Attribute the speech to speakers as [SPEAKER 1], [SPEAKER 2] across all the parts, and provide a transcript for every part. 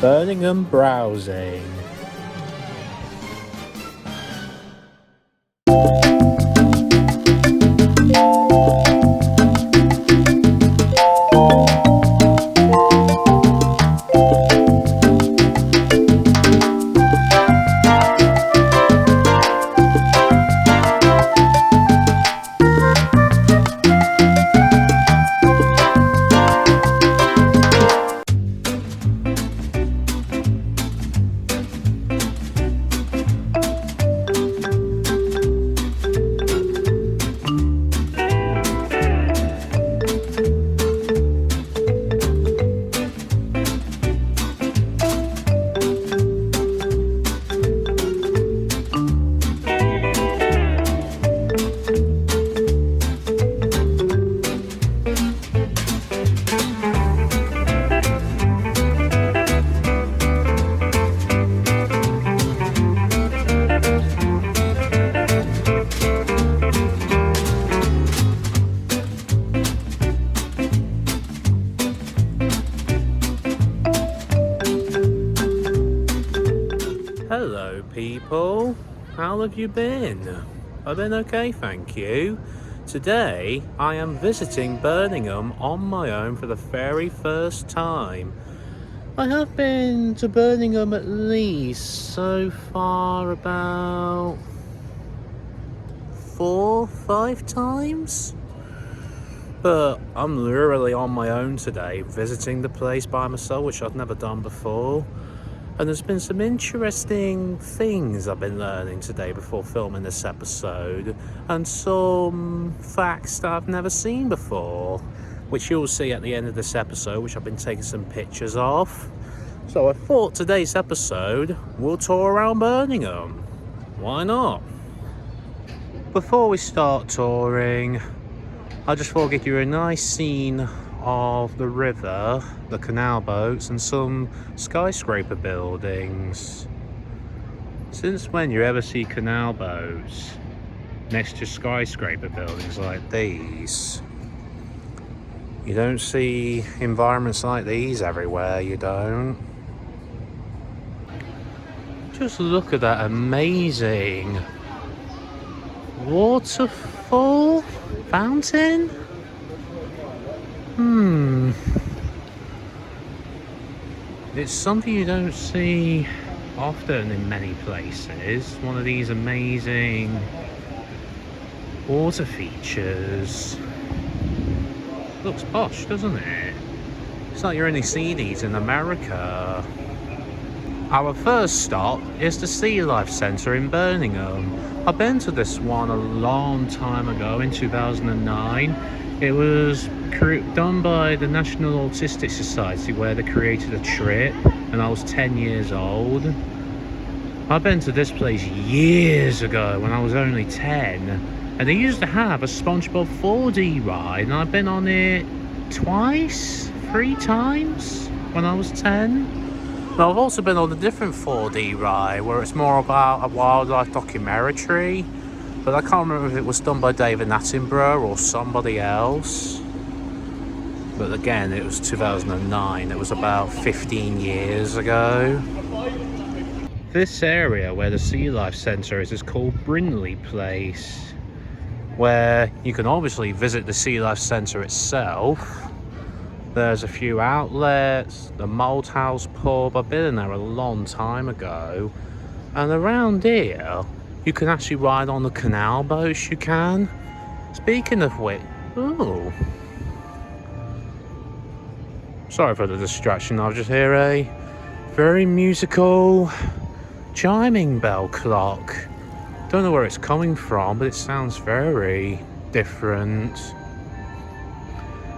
[SPEAKER 1] Birmingham browsing. Hello people, how have you been? I've been okay, thank you. Today I am visiting Birmingham on my own for the very first time. I have been to Birmingham at least so far about 4-5 times. But I'm literally on my own today, visiting the place by myself, which I've never done before. And there's been some interesting things I've been learning today before filming this episode, and some facts that I've never seen before, which you'll see at the end of this episode, which I've been taking some pictures of. So I thought today's episode we'll tour around Birmingham. Why not? Before we start touring, I just thought I'd give you a nice scene of the river, the canal boats, and some skyscraper buildings. Since when you ever see canal boats next to skyscraper buildings like these? You don't see environments like these everywhere, you don't. Just look at that amazing waterfall fountain. It's something you don't see often in many places. One of these amazing water features. Looks posh, doesn't it? It's like you only see these in America. Our first stop is the Sea Life Centre in Birmingham. I've been to this one a long time ago, in 2009. It was done by the National Autistic Society, where they created a trip, and I was 10 years old. I've been to this place years ago when I was only 10, and they used to have a SpongeBob 4D ride, and I've been on it twice, 3 times when I was 10. Now, I've also been on a different 4D ride where it's more about a wildlife documentary, but I can't remember if it was done by David Attenborough or somebody else. But again, it was 2009, it was about 15 years ago. This area where the Sea Life Centre is called Brindley Place, where you can obviously visit the Sea Life Centre itself. There's a few outlets, the Malthouse pub, I've been in there a long time ago. And around here, you can actually ride on the canal boats, you can. Speaking of which, ooh. Sorry for the distraction, I've just heard a very musical chiming bell clock. Don't know where it's coming from, but it sounds very different.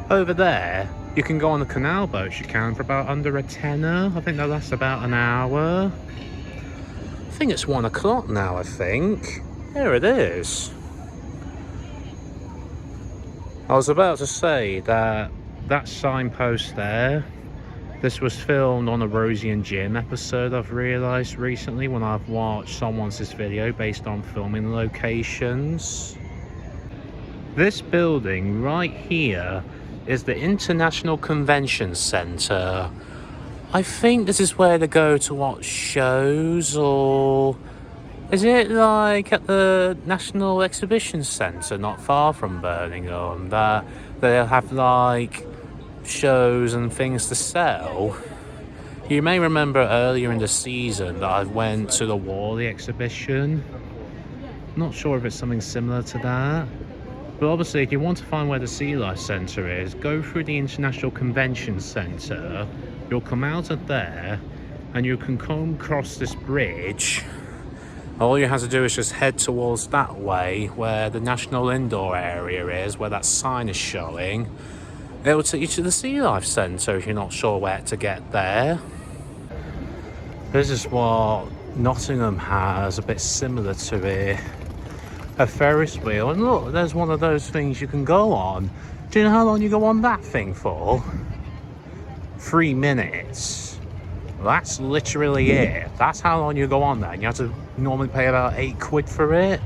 [SPEAKER 1] Over there, you can go on the canal boats, you can, for about under a tenner. I think that lasts about an hour. I think it's 1 o'clock now, I think. Here it is. I was about to say that signpost there, this was filmed on a Rosie and Jim episode, I've realised recently when I've watched someone's video based on filming locations. This building right here is the International Convention Centre. I think this is where they go to watch shows, or is it like at the National Exhibition Centre not far from Birmingham that they'll have like shows and things to sell? You may remember earlier in the season that I went to the Wally exhibition. Not sure if it's something similar to that. But obviously, if you want to find where the Sea Life Centre is, go through the International Convention Centre. You'll come out of there, and you can come across this bridge. All you have to do is just head towards that way, where the National Indoor Area is, where that sign is showing. It will take you to the Sea Life Centre if you're not sure where to get there. This is what Nottingham has, a bit similar to it. A Ferris wheel, and look, there's one of those things you can go on. Do you know how long you go on that thing for? 3 minutes. That's literally it. That's how long you go on that, and you have to normally pay about £8 for it.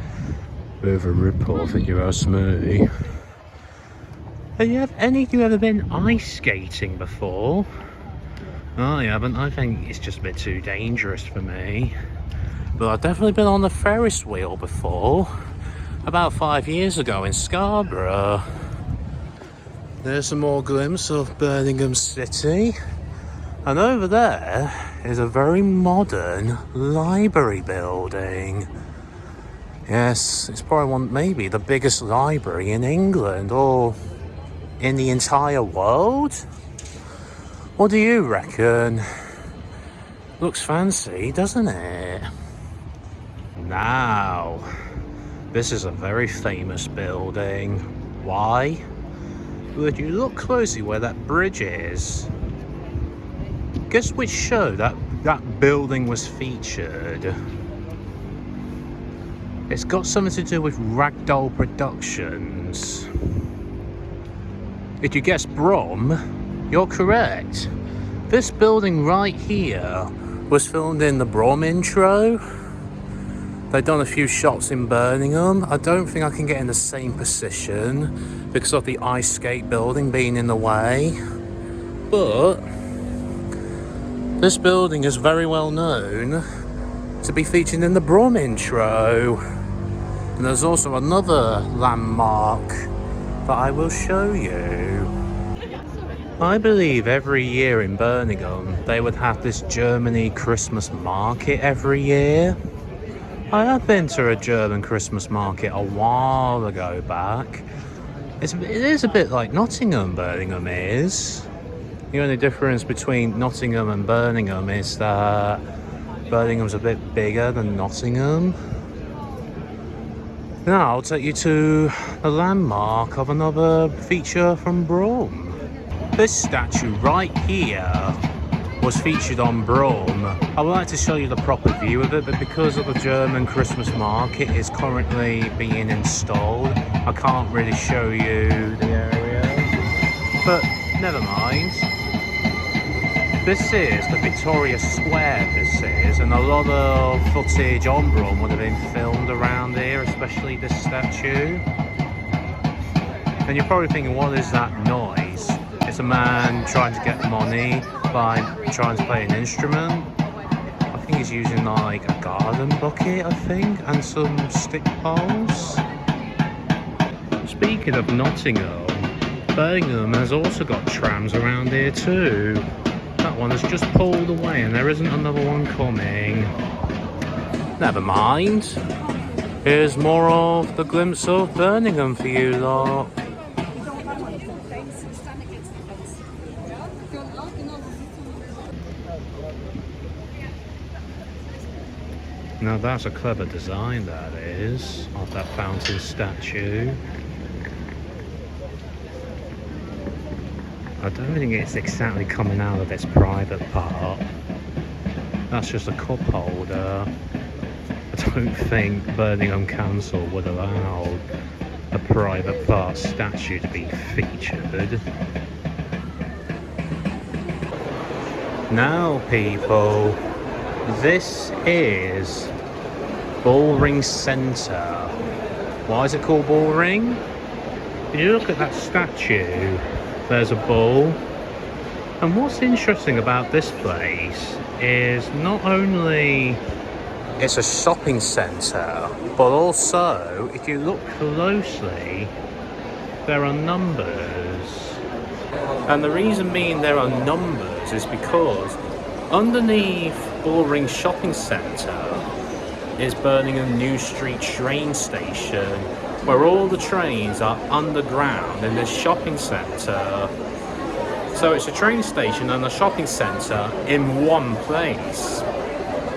[SPEAKER 1] Bit of a rip-off, if you ask me. Have any of you ever been ice skating before? I haven't. I think it's just a bit too dangerous for me. But I've definitely been on the Ferris wheel before. About 5 years ago in Scarborough. There's some more glimpse of Birmingham City. And over there is a very modern library building. Yes, it's probably maybe the biggest library in England or in the entire world. What do you reckon? Looks fancy, doesn't it? Now, this is a very famous building. Why? Would you look closely where that bridge is? Guess which show that building was featured? It's got something to do with Ragdoll Productions. If you guessed Brom, you're correct. This building right here was filmed in the Brom intro. They've done a few shots in Birmingham. I don't think I can get in the same position because of the ice skate building being in the way. But this building is very well known to be featured in the Brom intro. And there's also another landmark that I will show you. I believe every year in Birmingham they would have this Germany Christmas market every year. I have been to a German Christmas market a while ago back. It is a bit like Nottingham, Birmingham is. The only difference between Nottingham and Birmingham is that Birmingham's a bit bigger than Nottingham. Now I'll take you to the landmark of another feature from Brom. This statue right here was featured on Brom. I would like to show you the proper view of it, but because of the German Christmas market is currently being installed, I can't really show you the area. But never mind. This is the Victoria Square, this is, and a lot of footage on Brom would have been filmed around here, especially this statue. And you're probably thinking, what is that noise? It's a man trying to get money by trying to play an instrument. I think he's using like a garden bucket, I think, and some stick poles. Speaking of Nottingham, Birmingham has also got trams around here too. That one has just pulled away and there isn't another one coming. Never mind. Here's more of the glimpse of Birmingham for you lot. Now that's a clever design, that is, of that fountain statue. I don't think it's exactly coming out of its private part. That's just a cup holder. I don't think Birmingham Council would allow a private part statue to be featured. Now people, this is Bullring Centre. Why is it called Bullring? If you look at that statue, there's a bull. And what's interesting about this place is not only it's a shopping centre, but also, if you look closely, there are numbers. And the reason being there are numbers is because underneath Bullring Shopping Centre is Birmingham New Street train station, where all the trains are underground in this shopping centre. So it's a train station and a shopping centre in one place.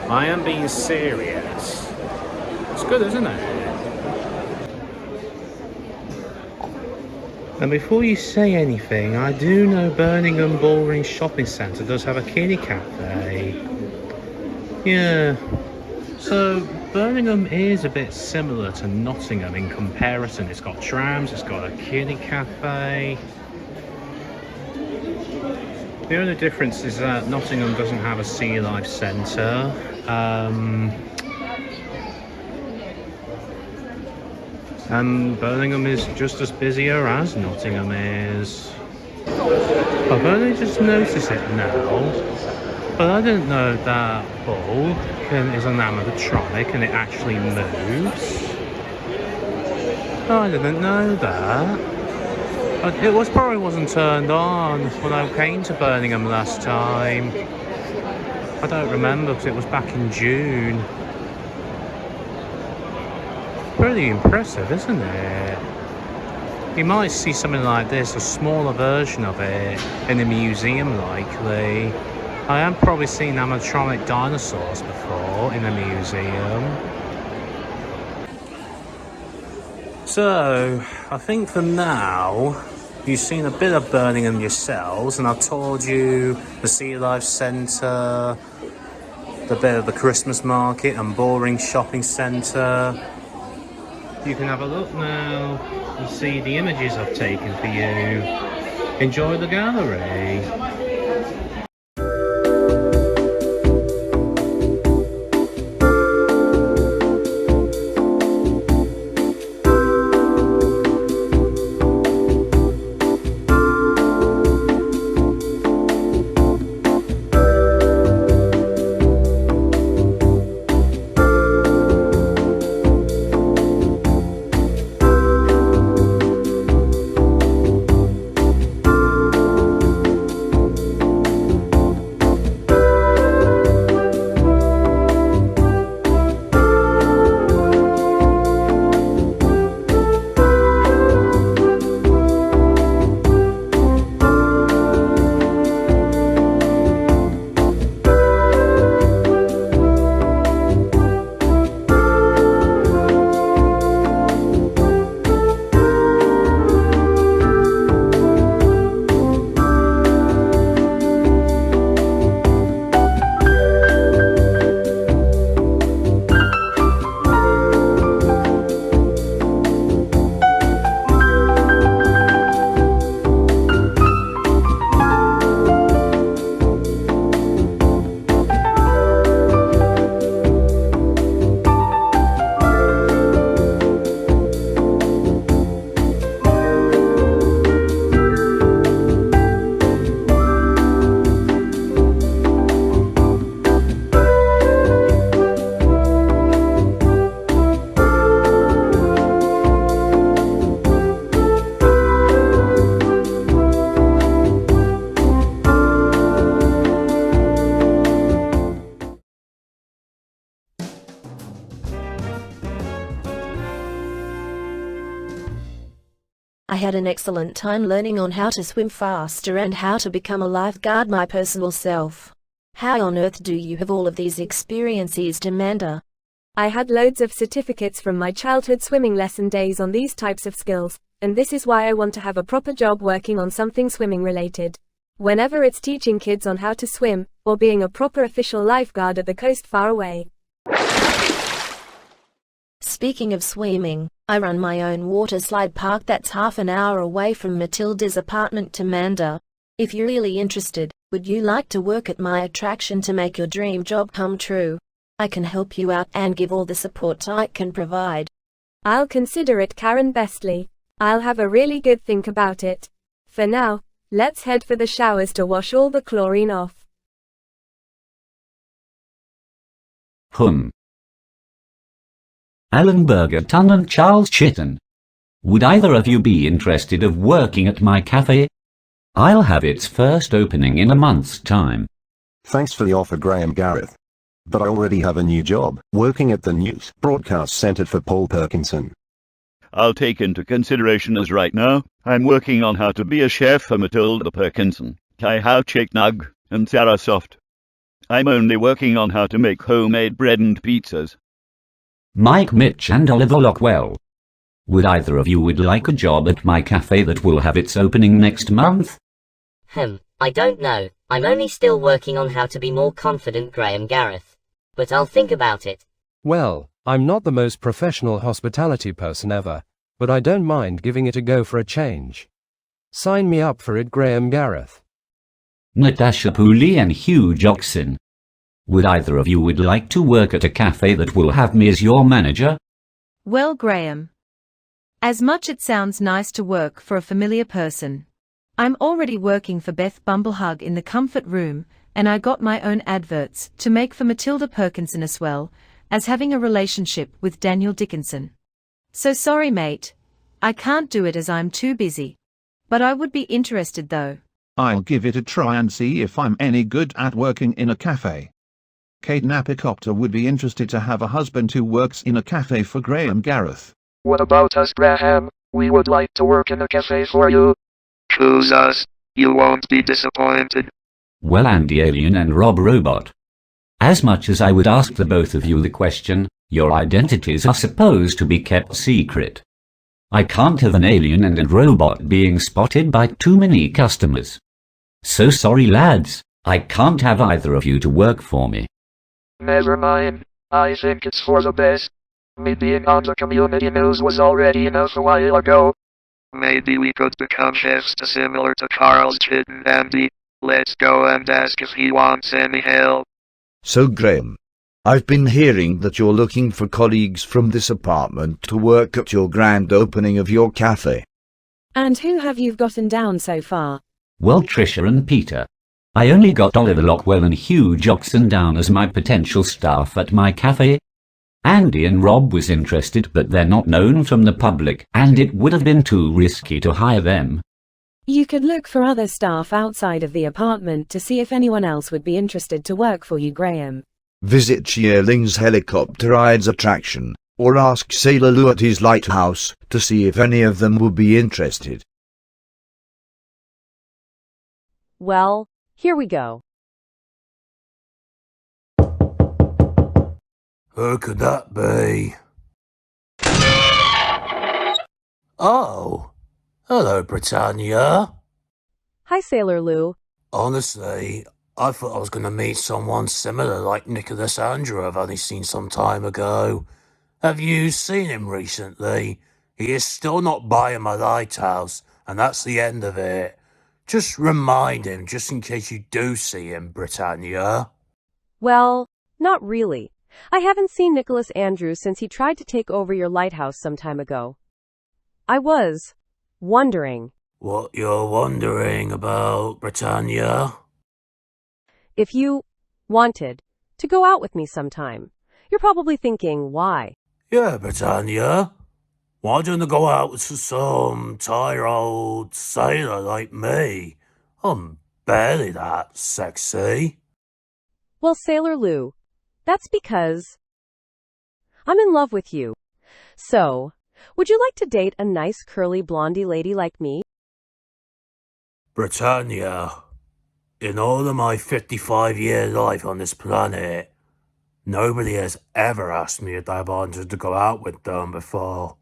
[SPEAKER 1] I am being serious. It's good, isn't it? And before you say anything, I do know Birmingham Bullring Shopping Centre does have a kiddie cafe. Yeah. So Birmingham is a bit similar to Nottingham in comparison. It's got trams, it's got a kiddie cafe. The only difference is that Nottingham doesn't have a sea life centre. And Birmingham is just as busier as Nottingham is. I've only just noticed it now, but I didn't know that ball is an animatronic and it actually moves. Oh, I didn't know that. It probably wasn't turned on when I came to Birmingham last time. I don't remember because it was back in June. Pretty impressive, isn't it? You might see something like this, a smaller version of it, in a museum likely. I have probably seen animatronic dinosaurs before in a museum. So, I think for now, you've seen a bit of Birmingham yourselves, and I've told you the Sea Life Centre, the bit of the Christmas market and Bullring Shopping Centre. You can have a look now and see the images I've taken for you. Enjoy the gallery.
[SPEAKER 2] I had an excellent time learning on how to swim faster and how to become a lifeguard my personal self. How on earth do you have all of these experiences, Amanda?
[SPEAKER 3] I had loads of certificates from my childhood swimming lesson days on these types of skills, and this is why I want to have a proper job working on something swimming related. Whenever it's teaching kids on how to swim, or being a proper official lifeguard at the coast far away.
[SPEAKER 2] Speaking of swimming, I run my own water slide park that's half an hour away from Matilda's apartment, Amanda. If you're really interested, would you like to work at my attraction to make your dream job come true? I can help you out and give all the support I can provide.
[SPEAKER 3] I'll consider it, Karen Bestley. I'll have a really good think about it. For now, Let's head for the showers to wash all the chlorine off.
[SPEAKER 4] Alan Burgerton and Charles Chitton. Would either of you be interested of working at my cafe? I'll have its first opening in a month's time.
[SPEAKER 5] Thanks for the offer, Graham Gareth. But I already have a new job, working at the News Broadcast Centre for Paul Perkinson.
[SPEAKER 6] I'll take into consideration as right now, I'm working on how to be a chef for Matilda Perkinson, Kai How Chicknug, and Sarah Soft. I'm only working on how to make homemade bread and pizzas.
[SPEAKER 4] Mike Mitch and Oliver Lockwell. Would either of you would like a job at my cafe that will have its opening next month?
[SPEAKER 7] I don't know. I'm only still working on how to be more confident, Graham Gareth. But I'll think about it.
[SPEAKER 8] Well, I'm not the most professional hospitality person ever, but I don't mind giving it a go for a change. Sign me up for it, Graham Gareth.
[SPEAKER 4] Natasha Pooley and Hugh Jockson. Would either of you would like to work at a cafe that will have me as your manager?
[SPEAKER 9] Well, Graham, as much it sounds nice to work for a familiar person, I'm already working for Beth Bumblehug in the comfort room, and I got my own adverts to make for Matilda Perkinson as well as having a relationship with Daniel Dickinson. So sorry, mate. I can't do it as I'm too busy. But I would be interested though.
[SPEAKER 10] I'll give it a try and see if I'm any good at working in a cafe. Kate Napicopter would be interested to have a husband who works in a cafe for Graham Gareth.
[SPEAKER 11] What about us, Graham? We would like to work in a cafe for you.
[SPEAKER 12] Choose us. You won't be disappointed.
[SPEAKER 4] Well, Andy Alien and Rob Robot. As much as I would ask the both of you the question, your identities are supposed to be kept secret. I can't have an alien and a robot being spotted by too many customers. So sorry, lads, I can't have either of you to work for me.
[SPEAKER 11] Never mind. I think it's for the best. Me being on the community news was already enough a while ago.
[SPEAKER 12] Maybe we could become chefs similar to Charles Chitton, Andy. Let's go and ask if he wants any help.
[SPEAKER 13] So Graham, I've been hearing that you're looking for colleagues from this apartment to work at your grand opening of your cafe.
[SPEAKER 3] And who have you gotten down so far?
[SPEAKER 4] Well, Trisha and Peter. I only got Oliver Lockwell and Hugh Jockson down as my potential staff at my cafe. Andy and Rob was interested, but they're not known from the public, and it would have been too risky to hire them.
[SPEAKER 3] You could look for other staff outside of the apartment to see if anyone else would be interested to work for you, Graham.
[SPEAKER 13] Visit Shearling's helicopter rides attraction, or ask Sailor Lou at his lighthouse to see if any of them would be interested.
[SPEAKER 14] Well, here we go.
[SPEAKER 15] Who could that be? Oh, hello, Britannia.
[SPEAKER 14] Hi, Sailor Lou.
[SPEAKER 15] Honestly, I thought I was going to meet someone similar like Nicholas Andrew I've only seen some time ago. Have you seen him recently? He is still not buying my lighthouse, and that's the end of it. Just remind him, just in case you do see him, Britannia.
[SPEAKER 14] Well, not really. I haven't seen Nicholas Andrews since he tried to take over your lighthouse some time ago. I was wondering.
[SPEAKER 15] What you're wondering about, Britannia?
[SPEAKER 14] If you wanted to go out with me sometime. You're probably thinking, why?
[SPEAKER 15] Yeah, Britannia. Why don't you go out with some tired old sailor like me? I'm barely that sexy.
[SPEAKER 14] Well, Sailor Lou, that's because I'm in love with you. So, would you like to date a nice curly blondie lady like me?
[SPEAKER 15] Britannia, in all of my 55-year life on this planet, nobody has ever asked me if I wanted to go out with them before.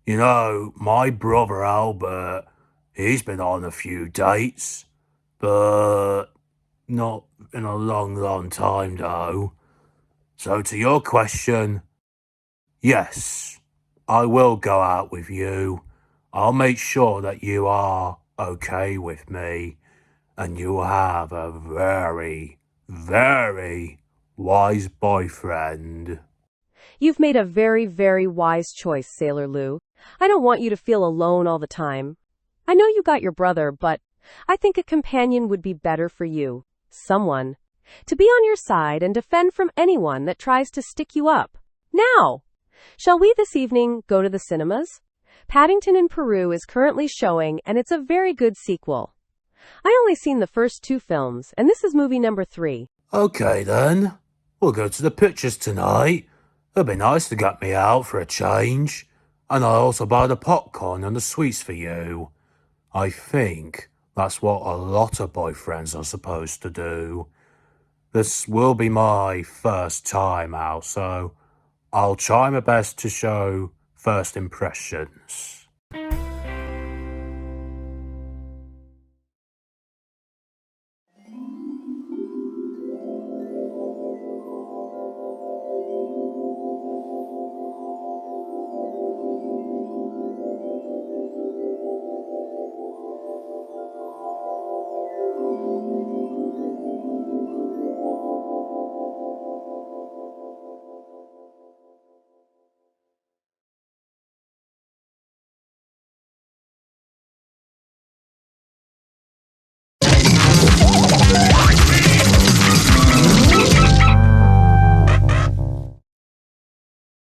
[SPEAKER 15] You know, my brother Albert, he's been on a few dates, but not in a long time though. So to your question, yes, I will go out with you. I'll make sure that you are okay with me, and you have a very, very wise boyfriend.
[SPEAKER 14] You've made a very, very wise choice, Sailor Lou. I don't want you to feel alone all the time. I know you got your brother, but I think a companion would be better for you. Someone to be on your side and defend from anyone that tries to stick you up. Now, shall we this evening go to the cinemas? Paddington in Peru is currently showing, and it's a very good sequel. I only seen the first 2 films, and this is movie number 3.
[SPEAKER 15] Okay then, we'll go to the pictures tonight. It'll be nice to get me out for a change. And I'll also buy the popcorn and the sweets for you. I think that's what a lot of boyfriends are supposed to do. This will be my first time out, so I'll try my best to show first impressions.